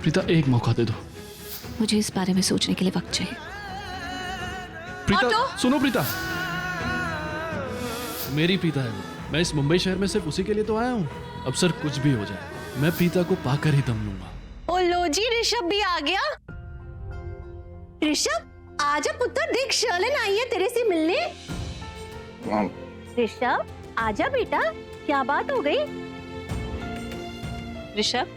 प्रीता एक मौका दे दो। मुझे इस बारे में सोचने के लिए वक्त चाहिए। प्रीता सुनो प्रीता, मेरी प्रीता है वो। मैं इस मुंबई शहर में सिर्फ उसी के लिए तो आया हूँ। अब सर कुछ भी हो जाए, मैं प्रीता को पाकर ही दम लूंगा। ओ लो जी, ऋषभ भी आ गया। ऋषभ आजा पुत्र, देख शर्लिन आई है तेरे से मिलने। ऋषभ आजा बेटा, क्या बात हो गई? ऋषभ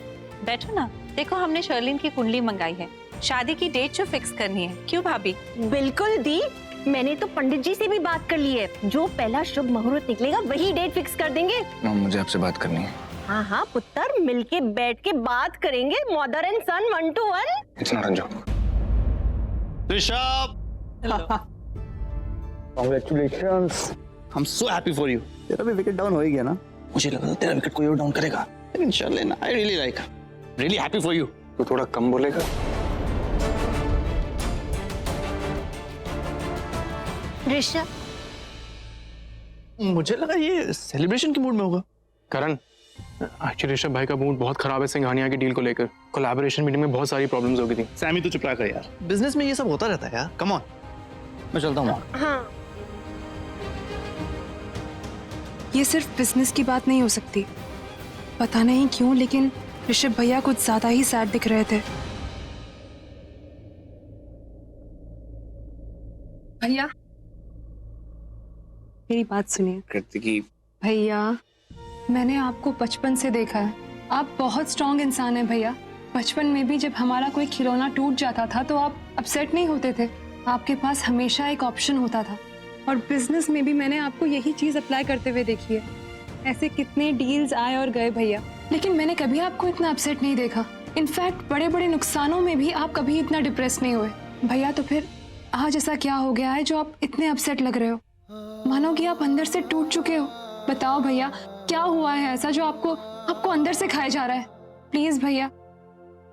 बैठो ना। देखो हमने शर्लिन की कुंडली मंगाई है, शादी की डेट जो फिक्स करनी है। क्यों भाभी? बिल्कुल दी, मैंने तो पंडित जी से भी बात कर ली है। जो पहला शुभ मुहूर्त निकलेगा वही डेट फिक्स कर देंगे। मुझे आपसे बात करनी है। हाँ हाँ पुत्र, मिलके बैठ के बात करेंगे, mother and son 1 to 1। It's not a joke. Rishabh, congratulations, I am so happy for you. तेरा भी विकेट डाउन हो ही गया ना? मुझे लगा था तेरा विकेट कोई और डाउन करेगा, लेकिन Sherlyn I really like, really happy for you. तू थोड़ा कम बोलेगा? ऋषभ, मुझे लगा ये सेलिब्रेशन के मूड में होगा। करण, एक्चुअली ऋषभ भाई का मूड बहुत खराब है सिंघानिया की डील को लेकर। कोलैबोरेशन मीटिंग में बहुत सारी प्रॉब्लम्स हो गई थी। सैमी तो चुप रहा कर यार, बिजनेस में ये सब होता रहता है यार। कम ऑन, मैं चलता हूँ। हाँ ये सिर्फ बिजनेस की बात नहीं हो सकती। पता नहीं क्यों, लेकिन ऋषभ भैया कुछ ज्यादा ही सैड दिख रहे थे। भैया मेरी बात सुनिए। कृतिकी, भैया मैंने आपको बचपन से देखा है, आप बहुत स्ट्रांग इंसान हैं भैया। बचपन में भी जब हमारा कोई खिलौना टूट जाता था तो आप अपसेट नहीं होते थे, आपके पास हमेशा एक ऑप्शन होता था। और बिजनेस में भी मैंने आपको यही चीज अप्लाई करते हुए देखी है। ऐसे कितने डील्स आए और गए भैया, लेकिन मैंने कभी आपको इतना अपसेट नहीं देखा। इनफैक्ट बड़े बड़े नुकसानों में भी आप कभी इतना डिप्रेस नहीं हुए भैया। तो फिर आज ऐसा क्या हो गया है जो आप इतने अपसेट लग रहे हो? मानो कि आप अंदर से टूट चुके हो। बताओ भैया, क्या हुआ है ऐसा जो आपको अंदर से खाया जा रहा है? प्लीज भैया।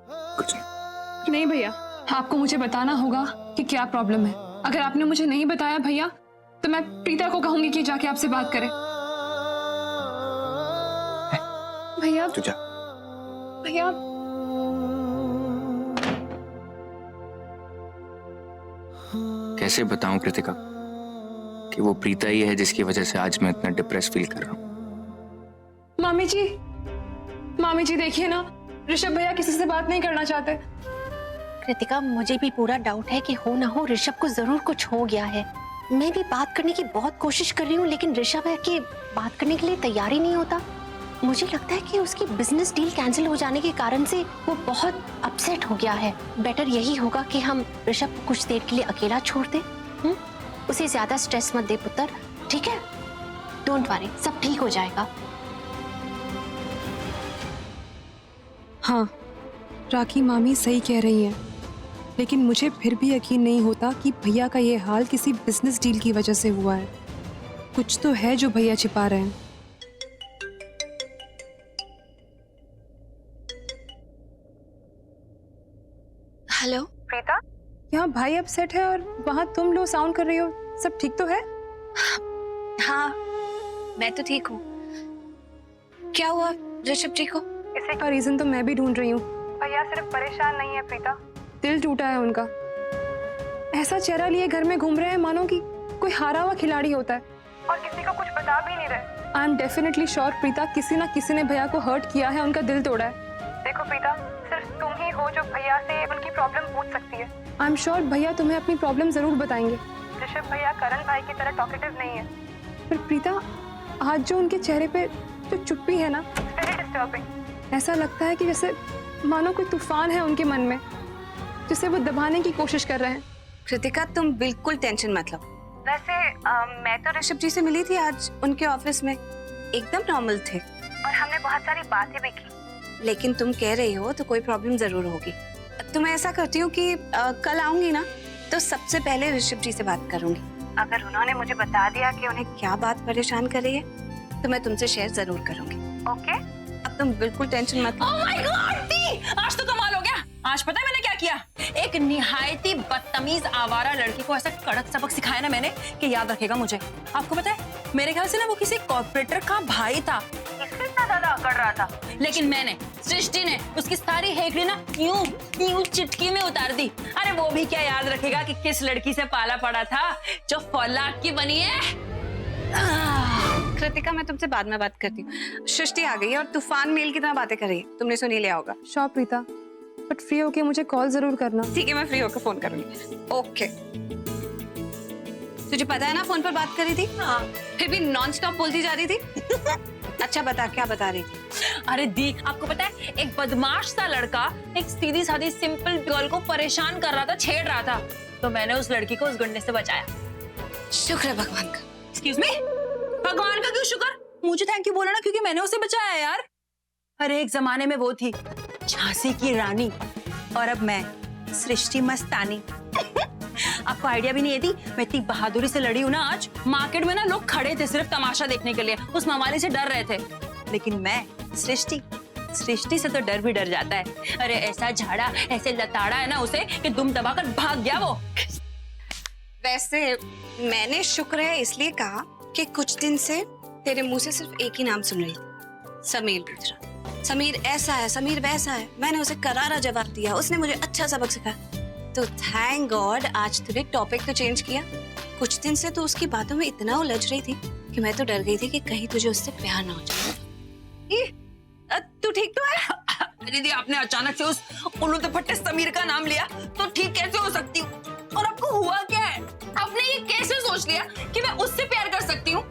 कुछ नहीं भैया, आपको मुझे बताना होगा कि क्या प्रॉब्लम है। अगर आपने मुझे नहीं बताया भैया तो मैं प्रीता को कहूंगी कि जाके आपसे बात करे। भैया तू जा। भैया कैसे बताऊं कृतिका कि वो प्रीता ही है जिसकी वजह से आज मैं इतना डिप्रेस फील कर रहा हूँ। मामी जी देखिए ना, ऋषभ भैया किसी से बात नहीं करना चाहते। कृतिका, मुझे भी पूरा डाउट है कि हो ना हो ऋषभ को जरूर कुछ हो गया है। मैं भी बात करने की बहुत कोशिश कर रही हूँ, लेकिन ऋषभ है कि बात करने के लिए तैयार ही नहीं होता। मुझे लगता है कि उसकी बिजनेस डील कैंसिल हो जाने के कारण से वो बहुत अपसेट हो गया है। बेटर यही होगा कि हम ऋषभ को कुछ देर के लिए अकेला छोड़ दें। उसे ज्यादा स्ट्रेस मत दे पुत्र, ठीक है? डोंट वरी, सब ठीक हो जाएगा। हाँ, राखी मामी सही कह रही हैं, लेकिन मुझे फिर भी यकीन नहीं होता कि भैया का ये हाल किसी बिजनेस डील की वजह से हुआ है। कुछ तो है जो भैया छिपा रहे हैं। हेलो प्रीता, यहाँ भाई अपसेट है और वहाँ तुम लो साउंड कर रही हो। सब ठीक तो है? हाँ मैं तो ठीक हूँ। क्या हुआ ऋषभ जी को? इसी का रीजन तो मैं भी ढूंढ रही हूँ। भैया सिर्फ परेशान नहीं है प्रीता, दिल टूटा है उनका। ऐसा चेहरा लिए घर में घूम रहे हैं मानो कि कोई हारा हुआ खिलाड़ी होता है, और किसी को कुछ बता भी नहीं रहे। I am definitely sure Preeta, किसी ना किसी ने भैया को हर्ट किया है, उनका दिल तोड़ा है। देखो प्रीता, सिर्फ तुम ही हो जो भैया से उनकी प्रॉब्लम पूछ सकती है। आई एम श्योर भैया तुम्हें अपनी प्रॉब्लम जरूर बताएंगे। ऋषभ भैया करण भाई की तरह टॉकेटिव नहीं है। पर प्रीता, आज जो उनके चेहरे पे जो चुप्पी है ना, वेरी डिस्टर्बिंग। ऐसा लगता है कि जैसे मानो कोई तूफान है उनके मन में, जिसे वो दबाने की कोशिश कर रहे हैं। कृतिका तुम बिल्कुल टेंशन मत लो। वैसे मैं तो ऋषभ जी से मिली थी आज उनके ऑफिस में, एकदम नॉर्मल थे और हमने बहुत सारी बातें भी की। लेकिन तुम कह रही हो तो कोई प्रॉब्लम जरूर होगी। तो मैं ऐसा करती हूँ कि कल आऊंगी ना तो सबसे पहले ऋषभ जी से बात करूंगी। अगर उन्होंने मुझे बता दिया कि उन्हें क्या बात परेशान कर रही है तो मैं तुमसे शेयर जरूर करूंगी। ओके? अब तुम बिल्कुल टेंशन मत लो। ओह माय गॉड दी, आज तो कमाल हो गया। आज पता है मैंने क्या किया? एक निहायती बदतमीज आवारा लड़की को ऐसा कड़क सबक सिखाया ना मैंने कि याद रखेगा मुझे। आपको पता है मेरे ख्याल से ना वो किसी कॉर्पोरेटर का भाई था, इसलिए कितना ज्यादा अकड़ रहा था, लेकिन मैंने, सृष्टि ने उसकी सारी हेकड़ी ना यूं यूं चिटकी में उतार दी। अरे वो भी क्या याद रखेगा कि किस लड़की से पाला पड़ा था जो फौलाद की बनी है। कृतिका, मैं तुमसे बाद में बात करती हूँ। सृष्टि आ गई है और तूफान मेल की तरह बातें कर रही है, तुमने सुन ही लिया होगा। श्योर प्रीता, बट फ्री होके मुझे कॉल जरूर करना। ठीक है, मैं फ्री होकर फोन करूंगी। ओके। तुझे पता है ना फोन पर बात कर रही थी? हाँ। फिर भी नॉन स्टॉप बोलती जा रही थी। अच्छा बता, क्या बता रही थी? अरे दी, आपको पता है एक बदमाश सा लड़का एक सीधी सादी सिंपल गर्ल को परेशान कर रहा था, छेड़ रहा था, तो मैंने उस लड़की को उस गुंडे से बचाया। शुक्र है भगवान का। एक्सक्यूज मी, भगवान का क्यों शुक्र? मुझे थैंक यू बोला ना, क्योंकि मैंने उसे बचाया यार। अरे एक जमाने में वो थी झांसी की रानी और अब मैं सृष्टि मस्तानी। आपको आइडिया भी नहीं है थी, मैं इतनी बहादुरी से लड़ी हूँ ना आज। मार्केट में ना लोग खड़े थे सिर्फ तमाशा देखने के लिए, उस मवाली से डर रहे थे, लेकिन मैं सृष्टि से तो डर भी डर जाता है। अरे ऐसा झाड़ा, ऐसे लताड़ा है ना उसे कि दुम दबाकर भाग गया वो। वैसे मैंने शुक्र है इसलिए कहा कि कुछ दिन से तेरे मुंह से सिर्फ एक ही नाम सुन रही थी, समीर लुथरा। समीर ऐसा है, समीर वैसा है। मैंने उसे करारा जवाब दिया, उसने मुझे अच्छा सबक सिखाया। तो थैंक गॉड आज तूने टॉपिक तो चेंज किया। कुछ दिन से तो उसकी बातों में इतना उलझ रही थी कि मैं तो डर गई थी कि कहीं तुझे उससे प्यार ना हो जाए। तू ठीक तो है? दीदी, आपने अचानक से उस उल्लू फट्टे समीर का नाम लिया तो ठीक कैसे हो सकती हूँ? और आपको हुआ क्या है? आपने ये कैसे सोच लिया कि मैं उससे प्यार कर सकती हूँ?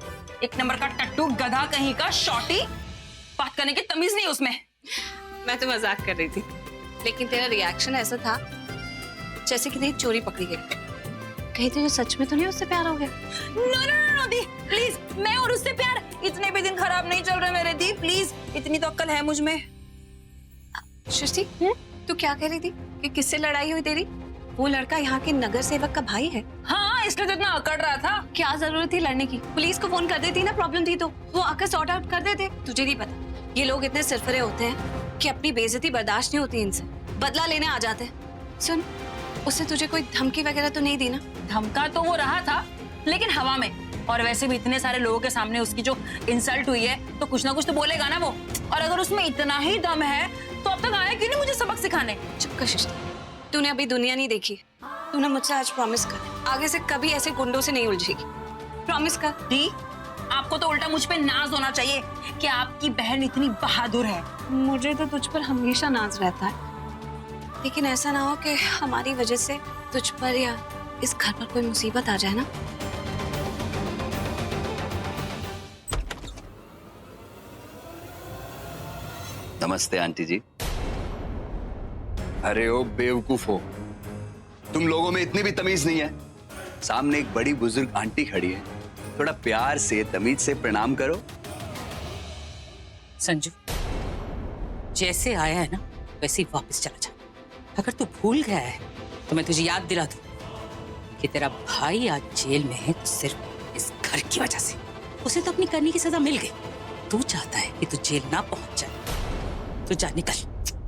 एक नंबर का टट्टू गधा कहीं का, शॉर्टी, बात करने की तमीज नहीं उसमें। मैं तो मजाक कर रही थी, लेकिन तेरा रिएक्शन ऐसा था जैसे कि तेरी चोरी पकड़ी गई। कहीं तुझे सच में तो नहीं उससे प्यार हो गया? नो दी, प्लीज, मैं और उससे प्यार, इतने भी दिन खराब नहीं चल रहे मेरे दी, प्लीज, इतनी तो अक्ल है मुझ में। सृष्टि, तू क्या कह रही थी कि किससे लड़ाई हुई तेरी? वो लड़का यहाँ के नगर सेवक का भाई है। हाँ, इसलिए तो इतना अकड़ रहा था। क्या जरूरत थी लड़ने की? पुलिस को फोन कर देती ना, प्रॉब्लम थी तो वो आकर सॉर्ट आउट कर देते। तुझे नहीं पता ये लोग इतने सिरफरे होते हैं कि अपनी बेइज्जती बर्दाश्त नहीं होती इनसे, बदला लेने आ जाते हैं। सुन, उससे तुझे कोई धमकी वगैरह तो नहीं दी ना? धमका तो वो रहा था, लेकिन हवा में। और वैसे भी इतने सारे लोगों के सामने उसकी जो इंसल्ट हुई है तो कुछ ना कुछ तो बोलेगा ना वो। और अगर उसमें इतना ही दम है तो अब तक आया क्यों नहीं मुझे सबक सिखाने? चुप कर सृष्टि, तूने अभी दुनिया नहीं देखी। तूने मुझसे आज प्रॉमिस कर, आगे से कभी ऐसे गुंडों से नहीं उलझेगी। प्रॉमिस कर। दी, आपको तो उल्टा मुझ पे नाज होना चाहिए कि आपकी बहन इतनी बहादुर है। मुझे तो तुझ पर हमेशा नाज रहता है, लेकिन ऐसा ना हो कि हमारी वजह से तुझ पर या इस घर पर कोई मुसीबत आ जाए ना। नमस्ते आंटी जी। अरे ओ बेवकूफ हो, तुम लोगों में इतनी भी तमीज नहीं है। सामने एक बड़ी बुजुर्ग आंटी खड़ी है, थोड़ा प्यार से तमीज से प्रणाम करो। संजू, जैसे आया है ना वैसे ही वापस चला जा। अगर तू भूल गया है तो मैं तुझे याद दिला दूं कि तेरा भाई आज जेल में है तो सिर्फ इस घर की वजह से। उसे तो अपनी करने की सजा मिल गई। तू चाहता है कि तू जेल ना पहुंच जाए तो जा, निकल।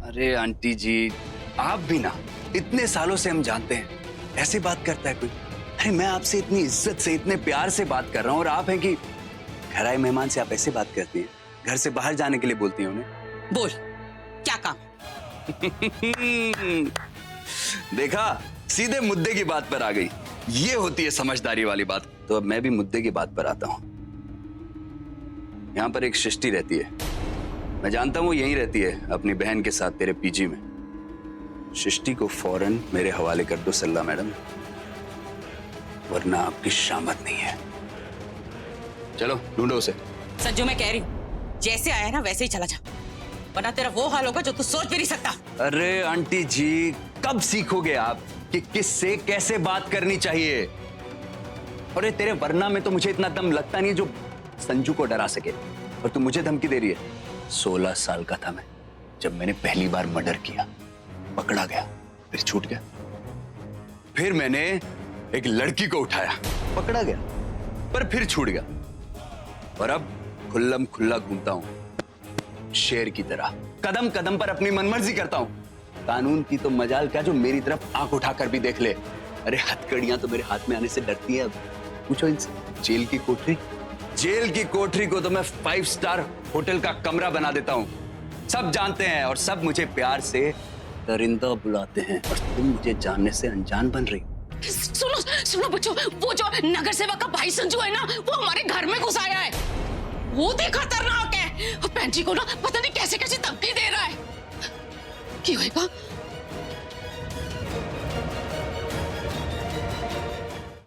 अरे आंटी जी, आप भी ना, इतने सालों से हम जानते हैं, ऐसे बात करता है कोई? अरे मैं आपसे इतनी इज्जत से, इतने प्यार से बात कर रहा हूँ और आप हैं कि घर आए मेहमान से आप ऐसे बात करती हैं, घर से बाहर जाने के लिए बोलती हैं उन्हें। बोल, क्या काम? देखा, सीधे मुद्दे की बात पर आ गई। ये होती है समझदारी वाली बात। तो अब मैं भी मुद्दे की बात पर आता हूँ। यहाँ पर एक सृष्टि रहती है, मैं जानता हूँ वो यहीं रहती है अपनी बहन के साथ तेरे पीजी में। सृष्टि को फौरन मेरे हवाले कर दो सल्ला मैडम, वरना आपकी शामत नहीं है। चलो ढूंढो उसे। संजू, मैं कह रही हूँ जैसे आया ना वैसे ही चला जा, वरना तेरा वो हाल होगा जो तू सोच भी नहीं सकता। अरे आंटी जी, कब सीखोगे आप कि किससे कैसे बात करनी चाहिए? अरे तेरे वरना में तो मुझे इतना दम लगता नहीं जो संजू को डरा सके, और तू मुझे धमकी दे रही है। 16 साल का था मैं जब मैंने पहली बार मर्डर किया, पकड़ा गया, फिर छूट गया। फिर मैंने एक लड़की को उठाया, पकड़ा गया, पर फिर छूट गया। और अब खुल्लम खुल्ला घूमता हूं शेर की तरह, कदम कदम पर अपनी मनमर्जी करता हूं। कानून की तो मजाल क्या जो मेरी तरफ आंख उठाकर भी देख ले। अरे हथकड़ियां तो मेरे हाथ में आने से डरती है। अब पूछो इनसे। जेल की कोठरी को तो मैं 5 स्टार होटल का कमरा बना देता हूँ। सब जानते हैं और सब मुझे प्यार से दरिंदा बुलाते हैं, और तुम मुझे जानने से अनजान बन रही हो। सुनो सुनो बच्चों, वो जो नगर सेवक का भाई संजू है ना, वो हमारे घर में घुस आया है। वो भी खतरनाक है, और पैंटी को ना पता नहीं कैसे कैसे धमकी दे रहा है। क्या होएगा?